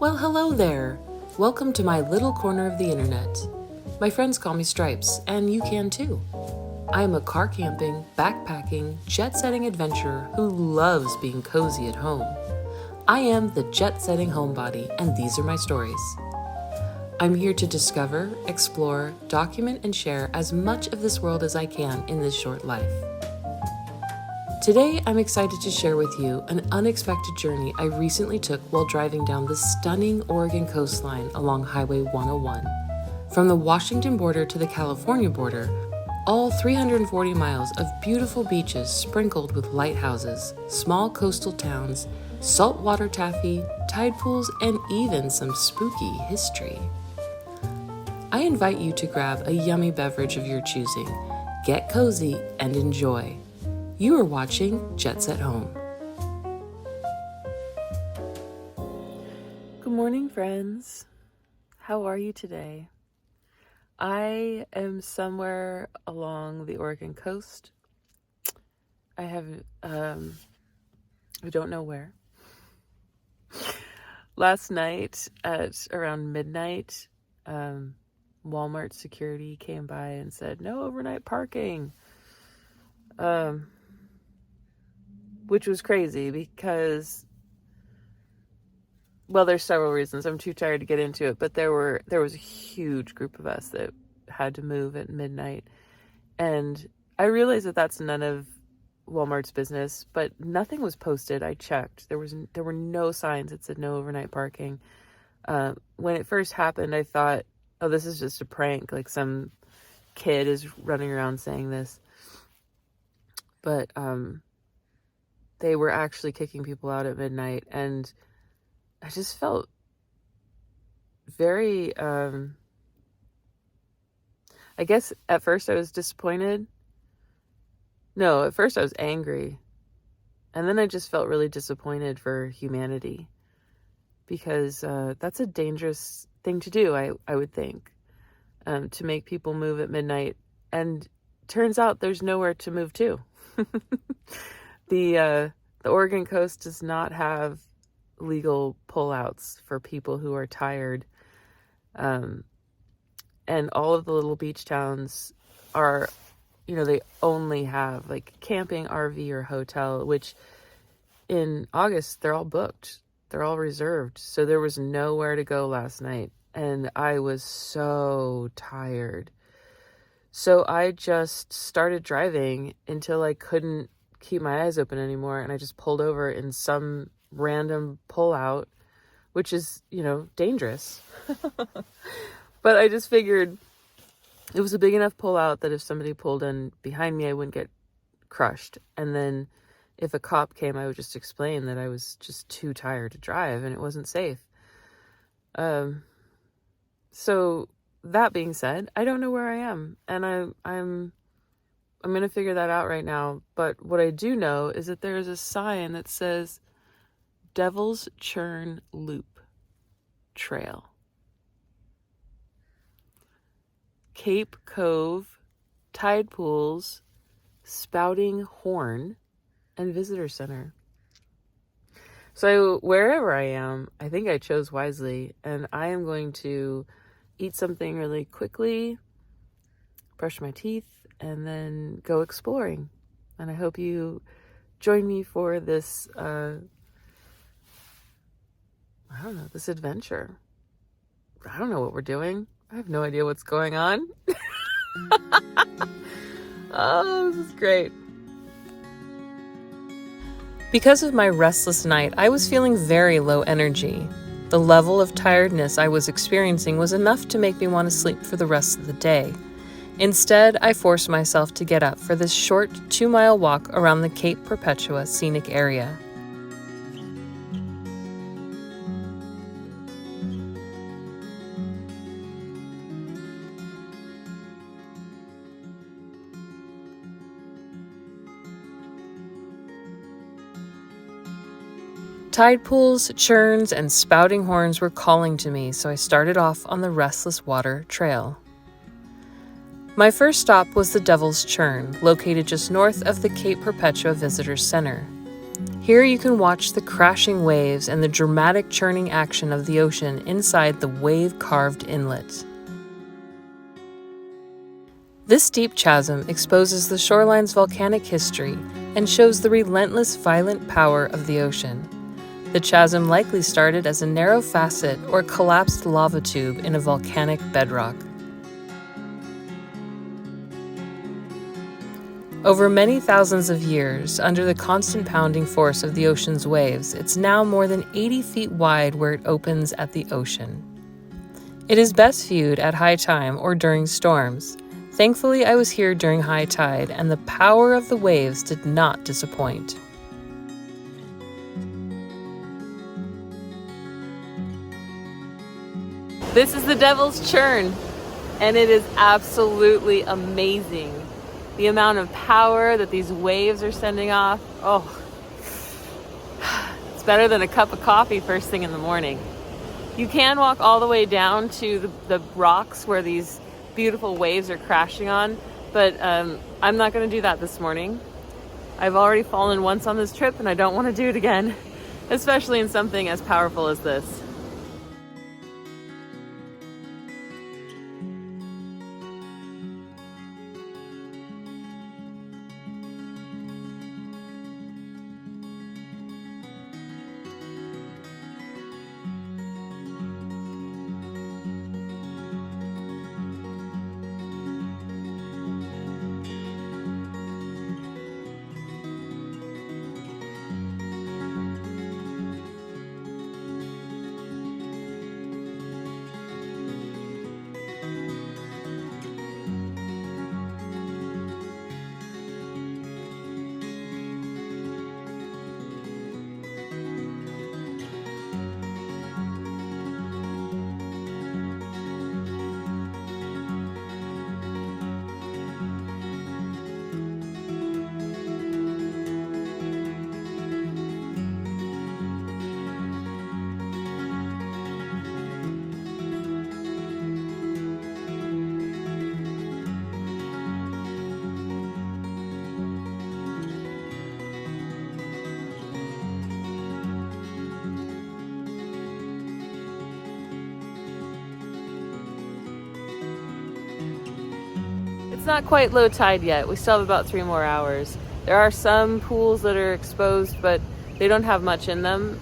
Well, hello there. Welcome to my little corner of the internet. My friends call me Stripes, and you can too. I am a car camping, backpacking, jet-setting adventurer who loves being cozy at home. I am the jet-setting homebody, and these are my stories. I'm here to discover, explore, document, and share as much of this world as I can in this short life. Today, I'm excited to share with you an unexpected journey I recently took while driving down the stunning Oregon coastline along Highway 101. From the Washington border to the California border, all 340 miles of beautiful beaches sprinkled with lighthouses, small coastal towns, saltwater taffy, tide pools, and even some spooky history. I invite you to grab a yummy beverage of your choosing, get cozy, and enjoy. You are watching Jet Set Home. Good morning, friends. How are you today? I am somewhere along the Oregon coast. I don't know where. Last night at around midnight, Walmart security came by and said, no overnight parking. Which was crazy because, well, there's several reasons. I'm too tired to get into it, but there was a huge group of us that had to move at midnight. And I realized that that's none of Walmart's business, but nothing was posted. I checked. There were no signs that said no overnight parking. When it first happened, I thought, oh, this is just a prank. Like some kid is running around saying this. But, they were actually kicking people out at midnight, and I just felt very, I guess at first I was disappointed. No, at first I was angry, and then I just felt really disappointed for humanity, because that's a dangerous thing to do, I would think, to make people move at midnight, and turns out there's nowhere to move to. The Oregon coast does not have legal pullouts for people who are tired. And all of the little beach towns are, they only have like camping, RV, or hotel, which in August, they're all booked. They're all reserved. So there was nowhere to go last night. And I was so tired. So I just started driving until I couldn't keep my eyes open anymore, and I just pulled over in some random pullout, which is, dangerous. But I just figured it was a big enough pullout that if somebody pulled in behind me, I wouldn't get crushed. And then if a cop came, I would just explain that I was just too tired to drive and it wasn't safe. So that being said, I don't know where I am, and I'm going to figure that out right now. But what I do know is that there is a sign that says Devil's Churn Loop Trail. Cape Cove, Tide Pools, Spouting Horn, and Visitor Center. So wherever I am, I think I chose wisely, and I am going to eat something really quickly, brush my teeth, and then go exploring. And I hope you join me for this, this adventure. I don't know what we're doing. I have no idea what's going on. Oh, this is great. Because of my restless night, I was feeling very low energy. The level of tiredness I was experiencing was enough to make me want to sleep for the rest of the day. Instead, I forced myself to get up for this short 2-mile walk around the Cape Perpetua scenic area. Tide pools, churns, and spouting horns were calling to me, so I started off on the Restless Water Trail. My first stop was the Devil's Churn, located just north of the Cape Perpetua Visitor Center. Here you can watch the crashing waves and the dramatic churning action of the ocean inside the wave-carved inlet. This deep chasm exposes the shoreline's volcanic history and shows the relentless, violent power of the ocean. The chasm likely started as a narrow facet or collapsed lava tube in a volcanic bedrock. Over many thousands of years, under the constant pounding force of the ocean's waves, it's now more than 80 feet wide where it opens at the ocean. It is best viewed at high tide or during storms. Thankfully, I was here during high tide, and the power of the waves did not disappoint. This is the Devil's Churn, and it is absolutely amazing. The amount of power that these waves are sending off, it's better than a cup of coffee first thing in the morning. You can walk all the way down to the rocks where these beautiful waves are crashing on, but I'm not going to do that this morning. I've already fallen once on this trip, and I don't want to do it again, especially in something as powerful as this. It's not quite low tide yet. We still have about 3 more hours. There are some pools that are exposed, but they don't have much in them.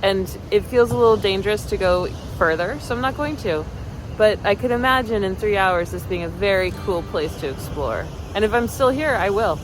And it feels a little dangerous to go further, so I'm not going to. But I could imagine in 3 hours this being a very cool place to explore. And if I'm still here, I will.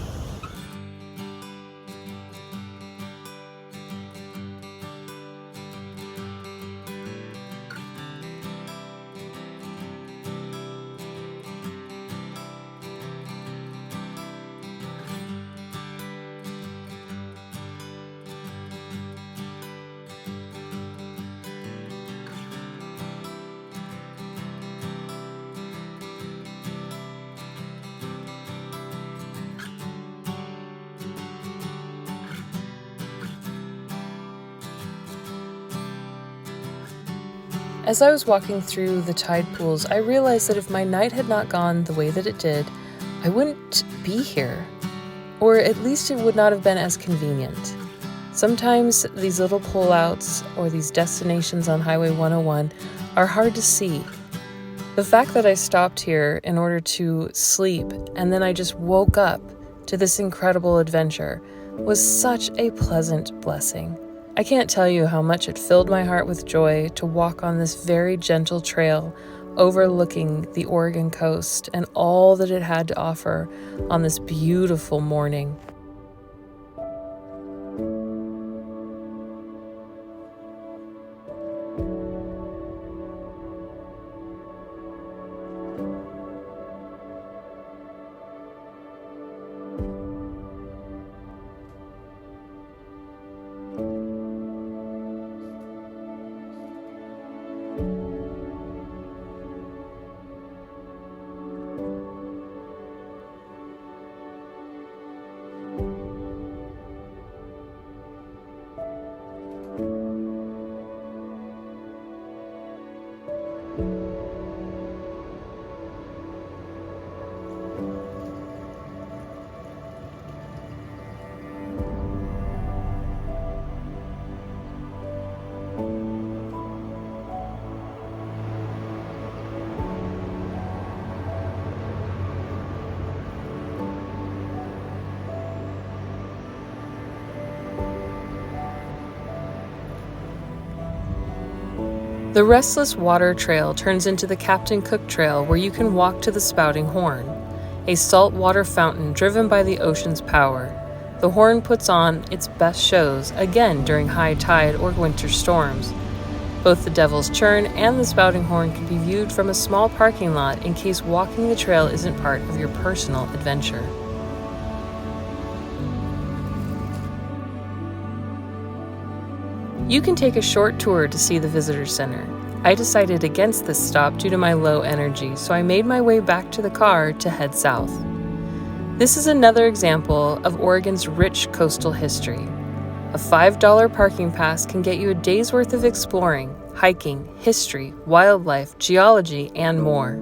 As I was walking through the tide pools, I realized that if my night had not gone the way that it did, I wouldn't be here. Or at least it would not have been as convenient. Sometimes these little pullouts or these destinations on Highway 101 are hard to see. The fact that I stopped here in order to sleep and then I just woke up to this incredible adventure was such a pleasant blessing. I can't tell you how much it filled my heart with joy to walk on this very gentle trail overlooking the Oregon coast and all that it had to offer on this beautiful morning. The Restless Water Trail turns into the Captain Cook Trail, where you can walk to the Spouting Horn, a saltwater fountain driven by the ocean's power. The Horn puts on its best shows, again during high tide or winter storms. Both the Devil's Churn and the Spouting Horn can be viewed from a small parking lot in case walking the trail isn't part of your personal adventure. You can take a short tour to see the visitor center. I decided against this stop due to my low energy, so I made my way back to the car to head south. This is another example of Oregon's rich coastal history. A $5 parking pass can get you a day's worth of exploring, hiking, history, wildlife, geology, and more.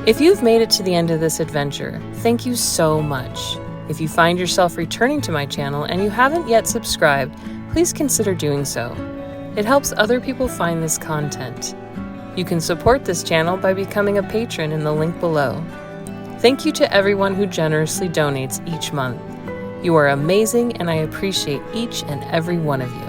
If you've made it to the end of this adventure, thank you so much. If you find yourself returning to my channel and you haven't yet subscribed, please consider doing so. It helps other people find this content. You can support this channel by becoming a patron in the link below. Thank you to everyone who generously donates each month. You are amazing, and I appreciate each and every one of you.